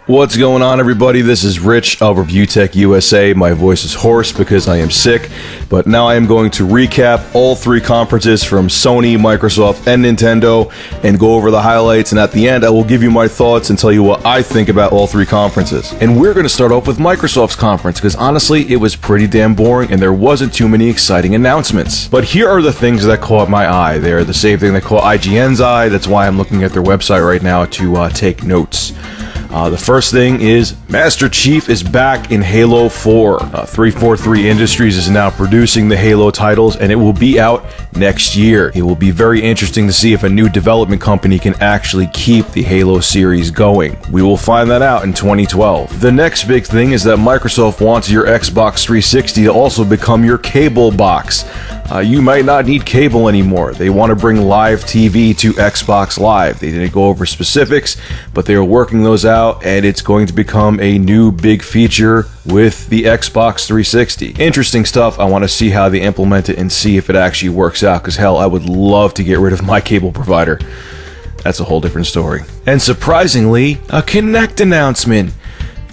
What's going on, everybody? This is Rich of Review Tech USA. My voice is hoarse because I am sick, but now I am going to recap all three conferences from Sony, Microsoft, and Nintendo and go over the highlights, and at the end I will give you my thoughts and tell you what I think about all three conferences. And we're going to start off with Microsoft's conference because honestly it was pretty damn boring and there wasn't too many exciting announcements. But here are the things that caught my eye. They're the same thing that caught IGN's eye. That's why I'm looking at their website right now to take notes. The first thing is Master Chief is back in Halo 4. 343 Industries is now producing the Halo titles, and it will be out next year. It will be very interesting to see if a new development company can actually keep the Halo series going. We will find that out in 2012. The next big thing is that Microsoft wants your Xbox 360 to also become your cable box. You might not need cable anymore. They want to bring live TV to Xbox Live. They didn't go over specifics, but they are working those out, and it's going to become a new big feature with the Xbox 360. Interesting stuff. I want to see how they implement it and see if it actually works out, because hell, I would love to get rid of my cable provider. That's a whole different story. And surprisingly, a Kinect announcement.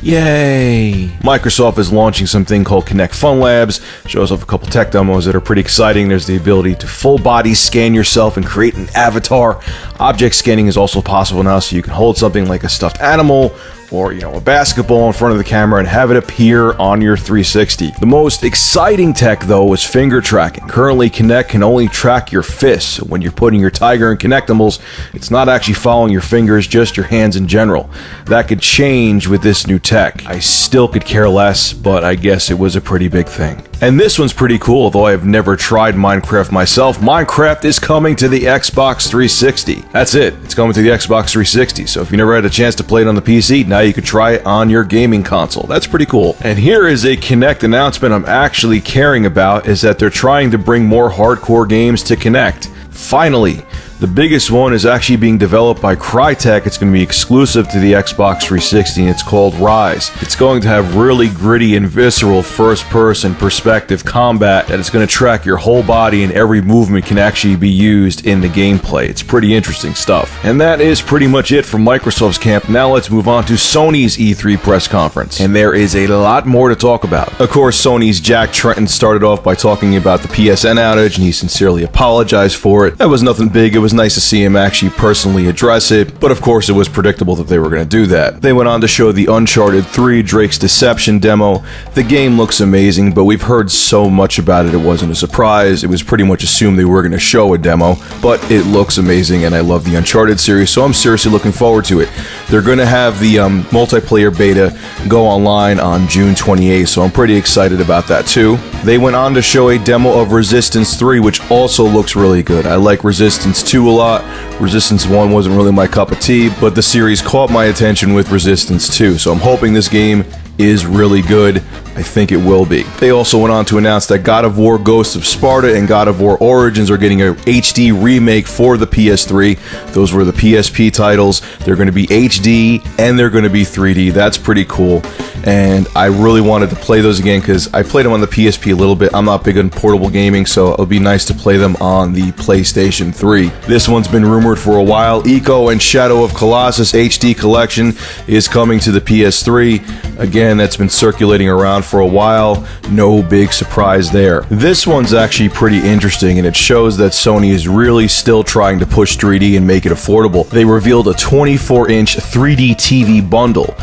Yay! Microsoft is launching something called Kinect Fun Labs. Shows off a couple tech demos that are pretty exciting. There's the ability to full body scan yourself and create an avatar. Object scanning is also possible now, so you can hold something like a stuffed animal or, a basketball in front of the camera and have it appear on your 360. The most exciting tech, though, is finger tracking. Currently, Kinect can only track your fists. So when you're putting your Tiger and Kinectimals, it's not actually following your fingers, just your hands in general. That could change with this new tech. I still could care less, but I guess it was a pretty big thing. And this one's pretty cool, although I've never tried Minecraft myself. Minecraft is coming to the Xbox 360. That's it. It's coming to the Xbox 360. So if you never had a chance to play it on the PC, now you can try it on your gaming console. That's pretty cool. And here is a Kinect announcement I'm actually caring about, is that they're trying to bring more hardcore games to Kinect. Finally. The biggest one is actually being developed by Crytek. It's going to be exclusive to the Xbox 360, and it's called Rise. It's going to have really gritty and visceral first-person perspective combat that is going to track your whole body, and every movement can actually be used in the gameplay. It's pretty interesting stuff. And that is pretty much it from Microsoft's camp. Now let's move on to Sony's E3 press conference. And there is a lot more to talk about. Of course, Sony's Jack Tretton started off by talking about the PSN outage, and he sincerely apologized for it. That was nothing big. It was nice to see him actually personally address it, but of course it was predictable that they were going to do that. They went on to show the Uncharted 3 Drake's Deception demo. The game looks amazing, but we've heard so much about it, it wasn't a surprise. It was pretty much assumed they were going to show a demo, but it looks amazing, and I love the Uncharted series, so I'm seriously looking forward to it. They're going to have the multiplayer beta go online on June 28th, so I'm pretty excited about that too. They went on to show a demo of Resistance 3, which also looks really good. I like Resistance 2 a lot. Resistance 1 wasn't really my cup of tea, but the series caught my attention with Resistance 2, so I'm hoping this game is really good. I think it will be. They also went on to announce that God of War Ghosts of Sparta and God of War Origins are getting a HD remake for the PS3. Those were the PSP titles. They're going to be HD and they're going to be 3D. That's pretty cool. And I really wanted to play those again because I played them on the PSP a little bit. I'm not big on portable gaming, so it'll be nice to play them on the PlayStation 3. This one's been rumored for a while. Echo and Shadow of Colossus HD Collection is coming to the PS3. Again, that's been circulating around for a while. No big surprise there. This one's actually pretty interesting, and it shows that Sony is really still trying to push 3D and make it affordable. They revealed a 24-inch 3D TV bundle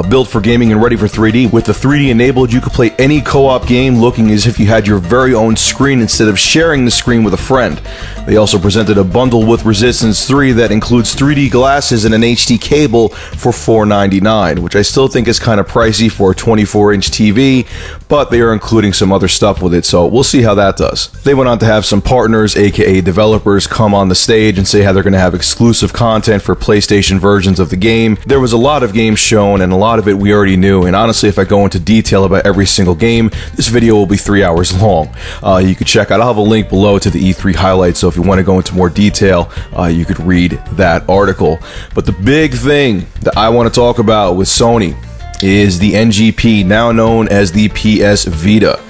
built for gaming and ready for 3D. With the 3D enabled, you could play any co-op game looking as if you had your very own screen instead of sharing the screen with a friend. They also presented a bundle with Resistance 3 that includes 3D glasses and an HD cable for $4.99, which I still think is kind of pricey for a 24-inch TV, but they are including some other stuff with it, so we'll see how that does. They went on to have some partners, aka developers, come on the stage and say how they're going to have exclusive content for PlayStation versions of the game. There was a lot of games shown, and a lot of it we already knew, and honestly, if I go into detail about every single game, this video will be 3 hours long. You could check out, I'll have a link below to the E3 highlights, so if you want to go into more detail, you could read that article. But the big thing that I want to talk about with Sony is the NGP, now known as the PS Vita.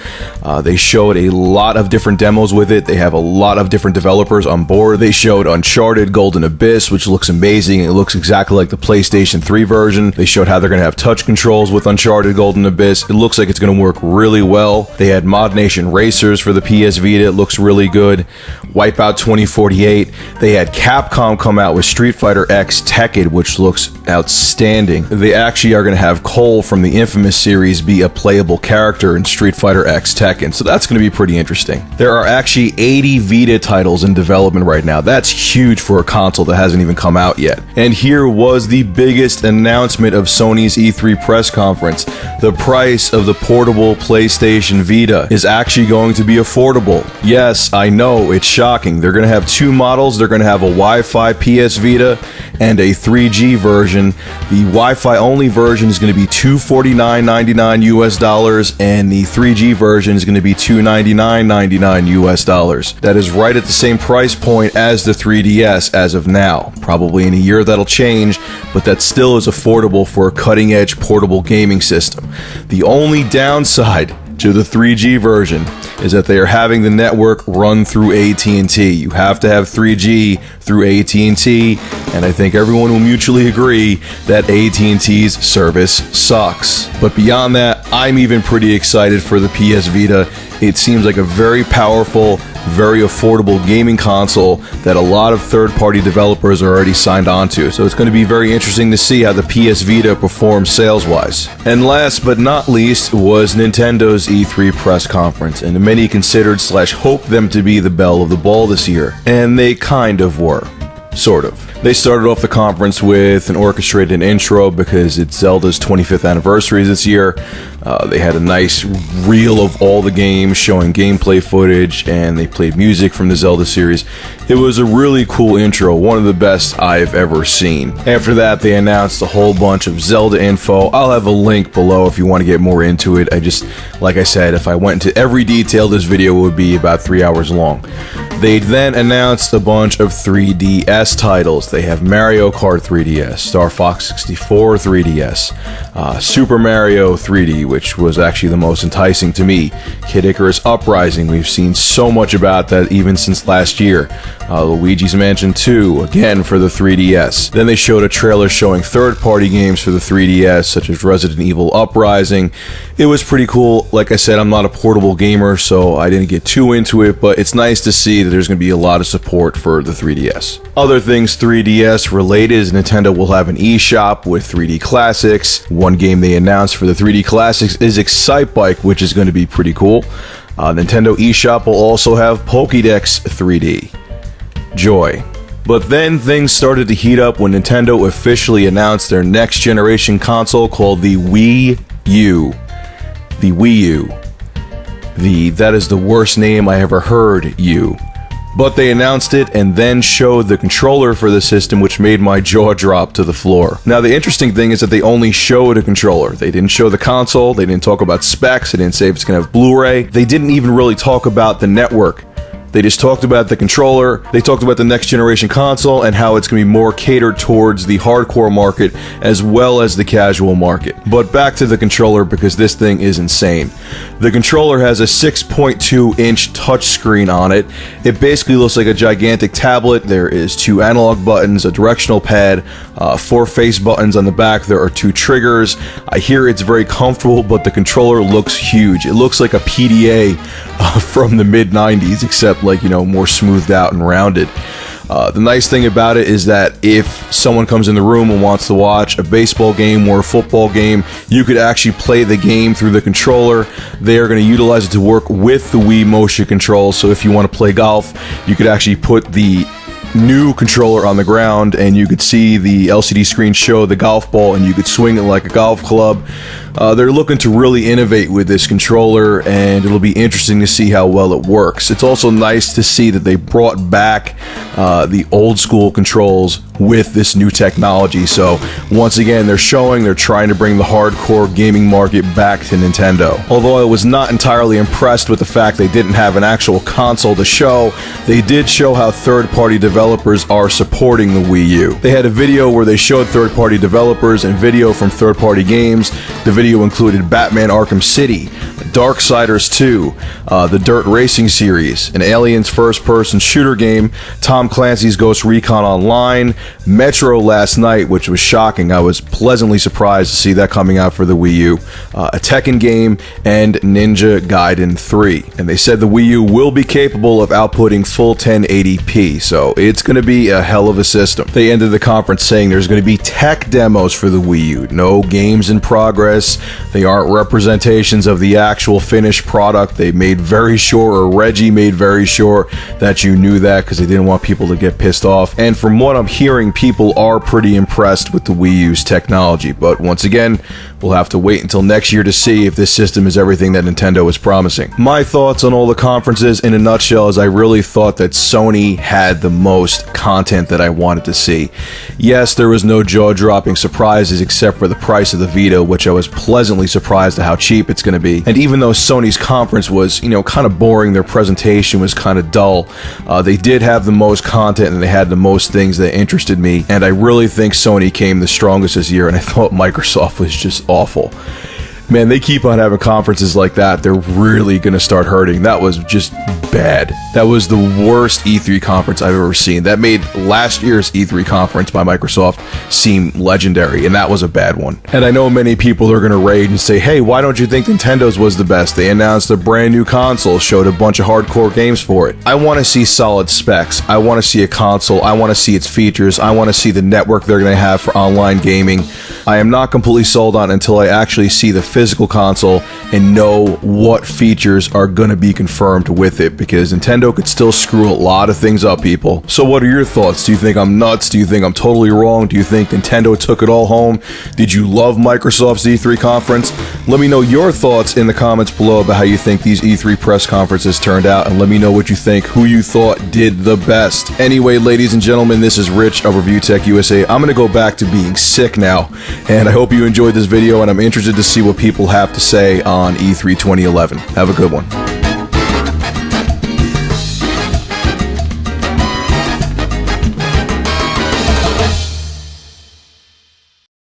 They showed a lot of different demos with it. They have a lot of different developers on board. They showed Uncharted Golden Abyss, which looks amazing. It looks exactly like the PlayStation 3 version. They showed how they're going to have touch controls with Uncharted Golden Abyss. It looks like it's going to work really well. They had Mod Nation Racers for the PS Vita. It looks really good. Wipeout 2048. They had Capcom come out with Street Fighter X Tekken, which looks outstanding. They actually are going to have Cole from the Infamous series be a playable character in Street Fighter X Tekken, so that's going to be pretty interesting. There are actually 80 Vita titles in development right now. That's huge for a console that hasn't even come out yet. And here was the biggest announcement of Sony's E3 press conference. The price of the portable PlayStation Vita is actually going to be affordable. Yes, I know, it's shocking. They're going to have two models. They're going to have a Wi-Fi PS Vita and a 3G version. The Wi-Fi only version is going to be $249.99 US, and the 3G version is going to be $299.99 US. That is right at the same price point as the 3DS as of now. Probably in a year that'll change, but that still is affordable for a cutting-edge portable gaming system. The only downside to the 3G version is that they are having the network run through AT&T. You have to have 3G through AT&T, and I think everyone will mutually agree that AT&T's service sucks. But beyond that, I'm even pretty excited for the PS Vita. It seems like a very powerful, very affordable gaming console that a lot of third-party developers are already signed on to. So it's going to be very interesting to see how the PS Vita performs sales-wise. And last but not least was Nintendo's E3 press conference, and many considered / hoped them to be the belle of the ball this year. And they kind of were. Sort of. They started off the conference with an orchestrated intro because it's Zelda's 25th anniversary this year. They had a nice reel of all the games showing gameplay footage, and they played music from the Zelda series. It was a really cool intro, one of the best I've ever seen. After that, they announced a whole bunch of Zelda info. I'll have a link below if you want to get more into it. Like I said, if I went into every detail, this video would be about 3 hours long. They then announced a bunch of 3DS titles. They have Mario Kart 3DS, Star Fox 64 3DS, Super Mario 3D, which was actually the most enticing to me, Kid Icarus Uprising. We've seen so much about that even since last year. Luigi's Mansion 2, again for the 3DS. Then they showed a trailer showing third-party games for the 3DS, such as Resident Evil Uprising. It was pretty cool. Like I said, I'm not a portable gamer, so I didn't get too into it, but it's nice to see that there's going to be a lot of support for the 3DS. Other things 3DS related is Nintendo will have an eShop with 3D Classics. One game they announced for the 3D Classics is Excitebike, which is going to be pretty cool. Nintendo eShop will also have Pokédex 3D. Joy. But then things started to heat up when Nintendo officially announced their next generation console called the Wii U. The Wii U. That is the worst name I ever heard, U. But they announced it and then showed the controller for the system, which made my jaw drop to the floor. Now, the interesting thing is that they only showed a controller. They didn't show the console, they didn't talk about specs, they didn't say if it's going to have Blu-ray. They didn't even really talk about the network. They just talked about the controller, they talked about the next generation console, and how it's going to be more catered towards the hardcore market as well as the casual market. But back to the controller, because this thing is insane. The controller has a 6.2-inch touchscreen on it. It basically looks like a gigantic tablet. There is 2 analog buttons, a directional pad, 4 face buttons on the back. There are 2 triggers. I hear it's very comfortable, but the controller looks huge. It looks like a PDA from the mid-90s, except more smoothed out and rounded. The nice thing about it is that if someone comes in the room and wants to watch a baseball game or a football game, you could actually play the game through the controller. They are going to utilize it to work with the Wii motion controls, so if you want to play golf, you could actually put the new controller on the ground and you could see the LCD screen show the golf ball and you could swing it like a golf club. They're looking to really innovate with this controller, and it'll be interesting to see how well it works. It's also nice to see that they brought back the old school controls with this new technology. So once again, they're trying to bring the hardcore gaming market back to Nintendo. Although I was not entirely impressed with the fact they didn't have an actual console to show, they did show how third-party developers are supporting the Wii U. They had a video where they showed third-party developers and video from third-party games. The video included Batman Arkham City, Darksiders 2, the Dirt Racing series, an Aliens first-person shooter game, Tom Clancy's Ghost Recon Online, Metro last night, which was shocking. I was pleasantly surprised to see that coming out for the Wii U, a Tekken game, and Ninja Gaiden 3. And they said the Wii U will be capable of outputting full 1080p, so it's going to be a hell of a system. They ended the conference saying there's going to be tech demos for the Wii U, no games in progress, they aren't representations of the actual finished product. They made very sure, or Reggie made very sure, that you knew that because they didn't want people to get pissed off. And from what I'm hearing, people are pretty impressed with the Wii U's technology. But once again, we'll have to wait until next year to see if this system is everything that Nintendo is promising. My thoughts on all the conferences in a nutshell is I really thought that Sony had the most content that I wanted to see. Yes, there was no jaw-dropping surprises except for the price of the Vita, which I was pleasantly surprised at how cheap it's going to be. And even though Sony's conference was, kind of boring, their presentation was kind of dull, they did have the most content and they had the most things that interested me, and I really think Sony came the strongest this year, and I thought Microsoft was just awful. Man, they keep on having conferences like that. They're really going to start hurting. That was just bad. That was the worst E3 conference I've ever seen. That made last year's E3 conference by Microsoft seem legendary, and that was a bad one. And I know many people are going to rage and say, hey, why don't you think Nintendo's was the best? They announced a brand new console, showed a bunch of hardcore games for it. I want to see solid specs. I want to see a console. I want to see its features. I want to see the network they're going to have for online gaming. I am not completely sold on it until I actually see the physical console and know what features are going to be confirmed with it, because Nintendo could still screw a lot of things up, people. So what are your thoughts? Do you think I'm nuts? Do you think I'm totally wrong? Do you think Nintendo took it all home? Did you love Microsoft's E3 conference? Let me know your thoughts in the comments below about how you think these E3 press conferences turned out, and let me know what you think, who you thought did the best. Anyway, ladies and gentlemen, this is Rich of Review Tech USA. I'm going to go back to being sick now, and I hope you enjoyed this video, and I'm interested to see what people have to say on E3 2011. Have a good one.